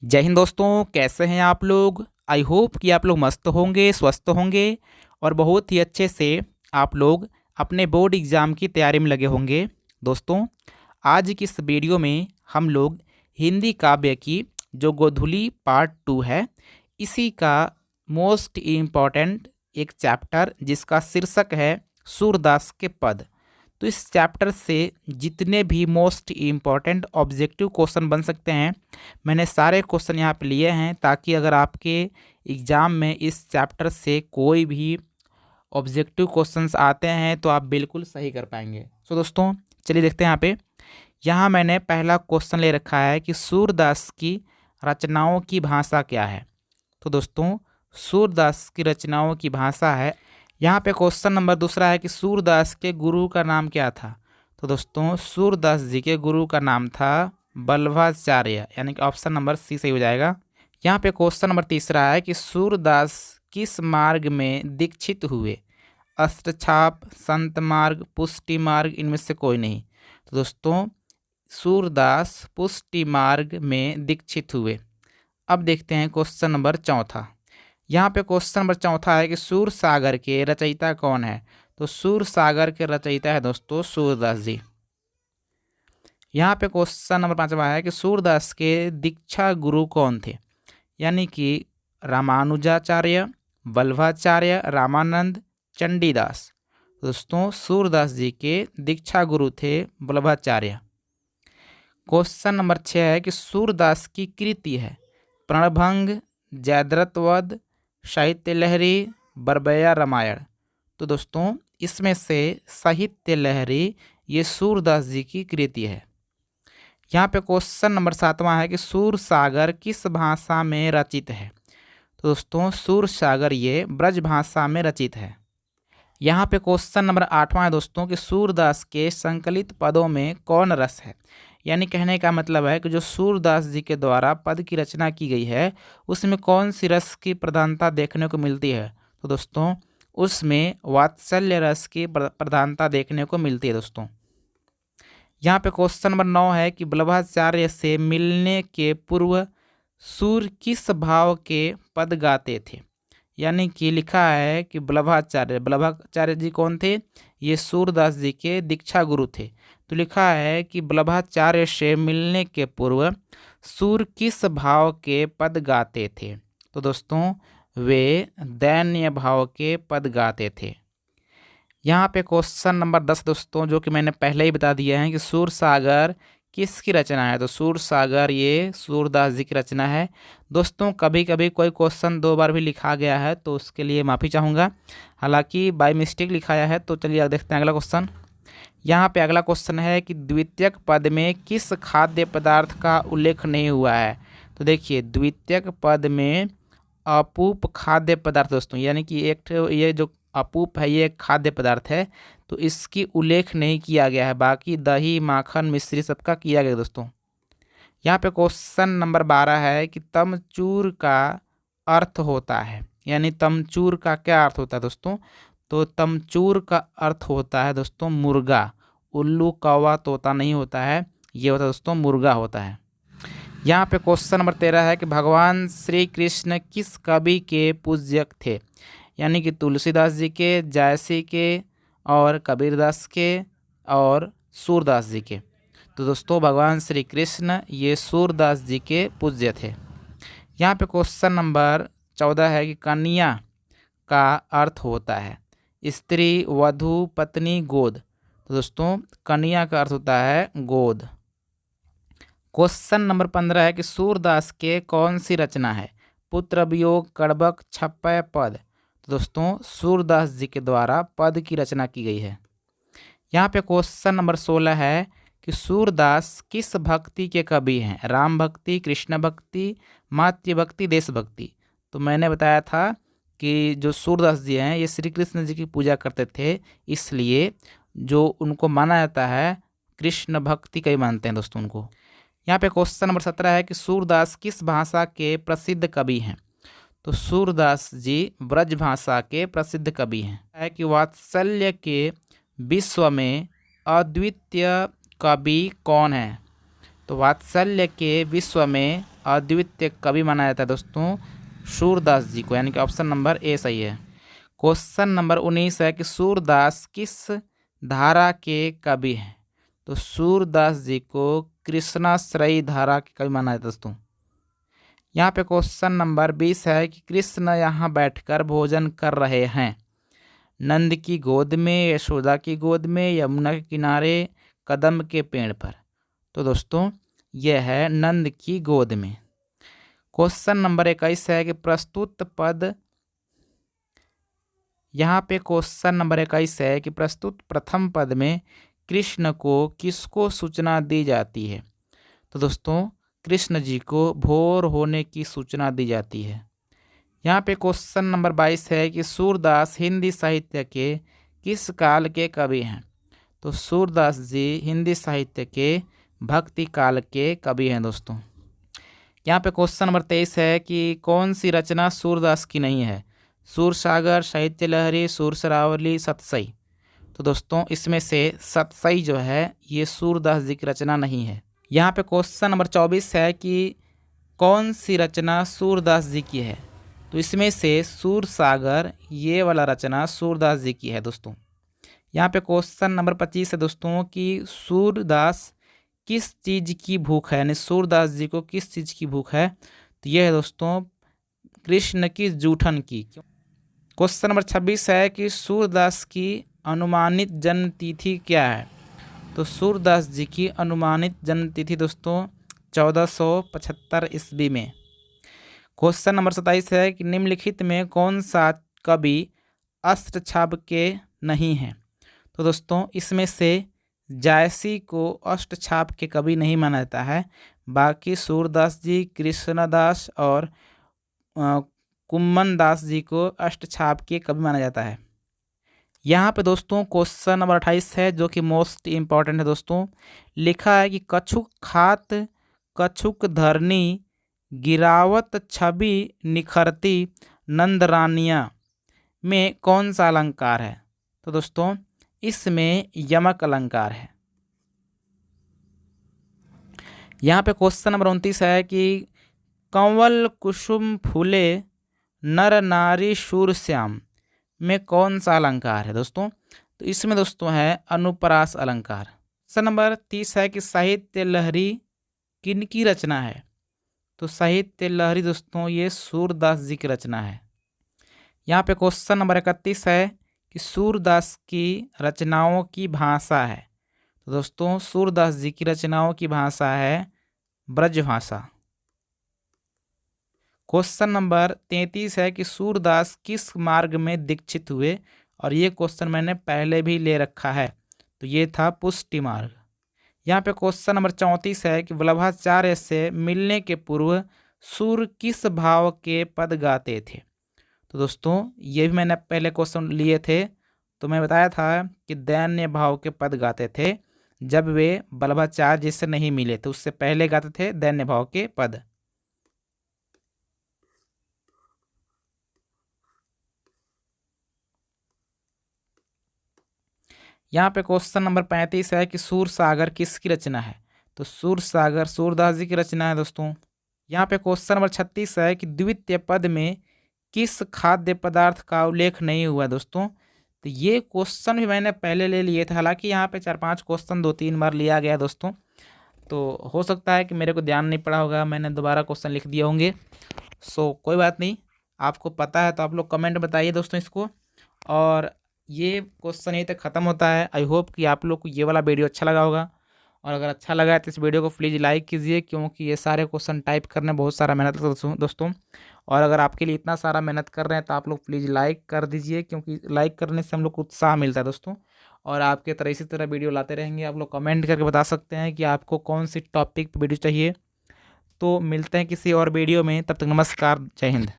जय हिंद दोस्तों, कैसे हैं आप लोग। आई होप कि आप लोग मस्त होंगे, स्वस्थ होंगे और बहुत ही अच्छे से आप लोग अपने बोर्ड एग्ज़ाम की तैयारी में लगे होंगे। दोस्तों, आज की इस वीडियो में हम लोग हिंदी काव्य की जो गोधुली पार्ट 2 है, इसी का मोस्ट इम्पॉर्टेंट एक चैप्टर जिसका शीर्षक है सूरदास के पद। तो इस चैप्टर से जितने भी मोस्ट इम्पॉर्टेंट ऑब्जेक्टिव क्वेश्चन बन सकते हैं, मैंने सारे क्वेश्चन यहाँ पे लिए हैं, ताकि अगर आपके एग्ज़ाम में इस चैप्टर से कोई भी ऑब्जेक्टिव क्वेश्चंस आते हैं तो आप बिल्कुल सही कर पाएंगे। सो दोस्तों, चलिए देखते हैं। यहाँ मैंने पहला क्वेश्चन ले रखा है कि सूरदास की रचनाओं की भाषा क्या है। तो दोस्तों, सूरदास की रचनाओं की भाषा है। यहाँ पे क्वेश्चन नंबर दूसरा है कि सूरदास के गुरु का नाम क्या था। तो दोस्तों, सूरदास जी के गुरु का नाम था बल्लभाचार्य, यानी कि ऑप्शन नंबर सी सही हो जाएगा। यहाँ पे क्वेश्चन नंबर तीसरा है कि सूरदास किस मार्ग में दीक्षित हुए। अष्टछाप, संत मार्ग, पुष्टि मार्ग, इनमें से कोई नहीं। तो दोस्तों, सूरदास पुष्टि मार्ग में दीक्षित हुए। अब देखते हैं क्वेश्चन नंबर चौथा। यहाँ पे क्वेश्चन नंबर चौथा है कि सूर सागर के रचयिता कौन है। तो सूर सागर के रचयिता है दोस्तों सूरदास जी। यहाँ पे क्वेश्चन नंबर पांचवा है कि सूरदास के दीक्षा गुरु कौन थे, यानी कि रामानुजाचार्य, वल्लभाचार्य, रामानंद, चंडीदास। दोस्तों, सूरदास जी के दीक्षा गुरु थे वल्लभाचार्य। क्वेश्चन नंबर 6 है कि सूरदास की कृति है प्रणभंग, जयद्रथ, साहित्य लहरी, बरबैया रामायण। तो दोस्तों, इसमें से साहित्य लहरी ये सूरदास जी की कृति है। यहाँ पे क्वेश्चन नंबर 7वां है कि सूर सागर किस भाषा में रचित है। तो दोस्तों, सूर सागर ये ब्रज भाषा में रचित है। यहाँ पे क्वेश्चन नंबर 8वां है दोस्तों कि सूरदास के संकलित पदों में कौन रस है, यानी कहने का मतलब है कि जो सूरदास जी के द्वारा पद की रचना की गई है उसमें कौन सी रस की प्रधानता देखने को मिलती है। तो दोस्तों, उसमें वात्सल्य रस की प्रधानता देखने को मिलती है। दोस्तों, यहाँ पे क्वेश्चन नंबर 9 है कि वल्लभाचार्य से मिलने के पूर्व सूर किस भाव के पद गाते थे, यानी कि लिखा है कि वल्लभाचार्य जी कौन थे, ये सूरदास जी के दीक्षा गुरु थे। तो लिखा है कि वल्लभाचार्य से मिलने के पूर्व सूर किस भाव के पद गाते थे। तो दोस्तों, वे दैन्य भाव के पद गाते थे। यहाँ पे क्वेश्चन नंबर 10 दोस्तों, जो कि मैंने पहले ही बता दिया है कि सूर सागर किसकी रचना है। तो सूर सागर ये सूरदास जी की रचना है। दोस्तों, कभी कभी कोई क्वेश्चन 2 बार भी लिखा गया है तो उसके लिए माफ़ी चाहूँगा, हालांकि बाय मिस्टेक लिखाया है। तो चलिए देखते हैं अगला क्वेश्चन। यहाँ पे अगला क्वेश्चन है कि द्वितीयक पद में किस खाद्य पदार्थ का उल्लेख नहीं हुआ है। तो देखिए, द्वितीयक पद में अपूप खाद्य पदार्थ दोस्तों, यानी कि एक ये जो अपूप है ये एक खाद्य पदार्थ है, तो इसकी उल्लेख नहीं किया गया है। बाकी दही, माखन, मिश्री सबका किया गया दोस्तों। यहाँ पे क्वेश्चन नंबर 12 है कि तमचूर का अर्थ होता है, यानी तमचूर का क्या अर्थ होता है दोस्तों। तो तमचूर का अर्थ होता है दोस्तों मुर्गा। उल्लू, कौवा, तोता नहीं होता है, ये होता है दोस्तों मुर्गा होता है। यहाँ पे क्वेश्चन नंबर 13 है कि भगवान श्री कृष्ण किस कवि के पूज्यक थे, यानी कि तुलसीदास जी के, जायसी के और कबीरदास के और सूरदास जी के। तो दोस्तों, भगवान श्री कृष्ण ये सूरदास जी के पूज्य थे। यहाँ पे क्वेश्चन नंबर 14 है कि कन्या का अर्थ होता है स्त्री, वधू, पत्नी, गोद। तो दोस्तों, कन्या का अर्थ होता है गोद। क्वेश्चन नंबर 15 है कि सूरदास के कौन सी रचना है पुत्र वियोग, कड़बक, छप्पय, पद। तो दोस्तों, सूरदास जी के द्वारा पद की रचना की गई है। यहाँ पे क्वेश्चन नंबर 16 है कि सूरदास किस भक्ति के कवि हैं, राम भक्ति, कृष्ण भक्ति, मातृ भक्ति, देशभक्ति। तो मैंने बताया था कि जो सूरदास जी हैं ये श्री कृष्ण जी की पूजा करते थे, इसलिए जो उनको माना जाता है कृष्ण भक्ति का ही मानते हैं दोस्तों उनको। यहाँ पे क्वेश्चन नंबर 17 है कि सूरदास किस भाषा के प्रसिद्ध कवि हैं। तो सूरदास जी ब्रज भाषा के प्रसिद्ध कवि हैं। है कि वात्सल्य के विश्व में अद्वितीय कवि कौन है। तो वात्सल्य के विश्व में अद्वितीय कवि माना जाता है दोस्तों सूरदास जी को, यानी कि ऑप्शन नंबर ए सही है। क्वेश्चन नंबर 19 है कि सूरदास किस धारा के कवि हैं? तो सूरदास जी को कृष्णाश्रयी धारा के कवि माना जाता है दोस्तों। यहाँ पे क्वेश्चन नंबर 20 है कि कृष्ण यहाँ बैठकर भोजन कर रहे हैं, नंद की गोद में, यशोदा की गोद में, यमुना के किनारे, कदम के पेड़ पर। तो दोस्तों यह है नंद की गोद में। क्वेश्चन नंबर 21 है कि प्रस्तुत पद, यहाँ पे क्वेश्चन नंबर 21 है कि प्रस्तुत प्रथम पद में कृष्ण को किसको सूचना दी जाती है? तो दोस्तों कृष्ण जी को भोर होने की सूचना दी जाती है। यहाँ पे क्वेश्चन नंबर 22 है कि सूरदास हिंदी साहित्य के किस काल के कवि हैं? तो सूरदास जी हिंदी साहित्य के भक्ति काल के कवि हैं दोस्तों। यहाँ पे क्वेश्चन नंबर 23 है कि कौन सी रचना सूरदास की नहीं है? सूरसागर, साहित्य लहरी, सुरसरावली, सतसई। तो दोस्तों इसमें से सतसई जो है ये सूरदास जी की रचना नहीं है। यहाँ पे क्वेश्चन नंबर 24 है कि कौन सी रचना सूरदास जी की है? तो इसमें से सूरसागर ये वाला रचना सूरदास जी की है दोस्तों। यहाँ पे क्वेश्चन नंबर 25 है दोस्तों कि सूरदास किस चीज़ की भूख है, यानी सूरदास जी को किस चीज़ की भूख है? तो यह है दोस्तों कृष्ण की जूठन की। क्वेश्चन नंबर 26 है कि सूरदास की अनुमानित जन्म तिथि क्या है? तो सूरदास जी की अनुमानित जन्म तिथि दोस्तों 1475 ईस्वी में। क्वेश्चन नंबर 27 है कि निम्नलिखित में कौन सा कवि अष्टछाप के नहीं है? तो दोस्तों इसमें से जायसी को अष्टछाप के कवि नहीं माना जाता है, बाकी सूरदास जी, कृष्णदास और कुम्मन दास जी को अष्टछाप के कवि माना जाता है। यहाँ पे दोस्तों क्वेश्चन नंबर 28 है जो कि मोस्ट इम्पॉर्टेंट है दोस्तों। लिखा है कि कछुक खात कछुक धरनी, गिरावत छवि निखरती नंदरानिया में कौन सा अलंकार है? तो दोस्तों इसमें यमक अलंकार है। यहाँ पे क्वेश्चन नंबर 29 है कि कंवल कुसुम फूले नर नारी शूर श्याम में कौन सा अलंकार है दोस्तों? तो इसमें दोस्तों है अनुप्रास अलंकार। क्वेश्चन नंबर 30 है कि साहित्य लहरी किनकी रचना है? तो साहित्य लहरी दोस्तों ये सूरदास जी की रचना है। यहाँ पे क्वेश्चन नंबर 31 है कि सूरदास की रचनाओं की भाषा है। तो दोस्तों सूरदास जी की रचनाओं की भाषा है ब्रजभाषा। क्वेश्चन नंबर 33 है कि सूरदास किस मार्ग में दीक्षित हुए? और ये क्वेश्चन मैंने पहले भी ले रखा है, तो ये था पुष्टि मार्ग। यहाँ पे क्वेश्चन नंबर 34 है कि वल्लभाचार्य से मिलने के पूर्व सूर किस भाव के पद गाते थे? तो दोस्तों ये भी मैंने पहले क्वेश्चन लिए थे, तो मैं बताया था कि दैन्य भाव के पद गाते थे जब वे वल्लभाचार्य जी से नहीं मिले, तो उससे पहले गाते थे दैन्य भाव के पद। यहाँ पे क्वेश्चन नंबर 35 है कि सूरसागर किसकी रचना है? तो सूरसागर सूरदास जी की रचना है दोस्तों। यहाँ पे क्वेश्चन नंबर 36 है कि द्वितीय पद में किस खाद्य पदार्थ का उल्लेख नहीं हुआ है दोस्तों? तो ये क्वेश्चन भी मैंने पहले ले लिए थे, हालांकि यहाँ पे 4-5 क्वेश्चन 2-3 बार लिया गया दोस्तों, तो हो सकता है कि मेरे को ध्यान नहीं पड़ा होगा, मैंने दोबारा क्वेश्चन लिख दिए होंगे। सो कोई बात नहीं, आपको पता है तो आप लोग कमेंट बताइए दोस्तों इसको। और ये क्वेश्चन यहीं तक ख़त्म होता है। आई होप कि आप लोग को ये वाला वीडियो अच्छा लगा होगा, और अगर अच्छा लगा है तो इस वीडियो को प्लीज़ लाइक कीजिए, क्योंकि ये सारे क्वेश्चन टाइप करने बहुत सारा मेहनत लगता है दोस्तों। और अगर आपके लिए इतना सारा मेहनत कर रहे हैं तो आप लोग प्लीज़ लाइक कर दीजिए, क्योंकि लाइक करने से हम लोग को उत्साह मिलता है दोस्तों। और आपके तरह इसी तरह वीडियो लाते रहेंगे। आप लोग कमेंट करके बता सकते हैं कि आपको कौन सी टॉपिक पर वीडियो चाहिए। तो मिलते हैं किसी और वीडियो में, तब तक नमस्कार, जय हिंद।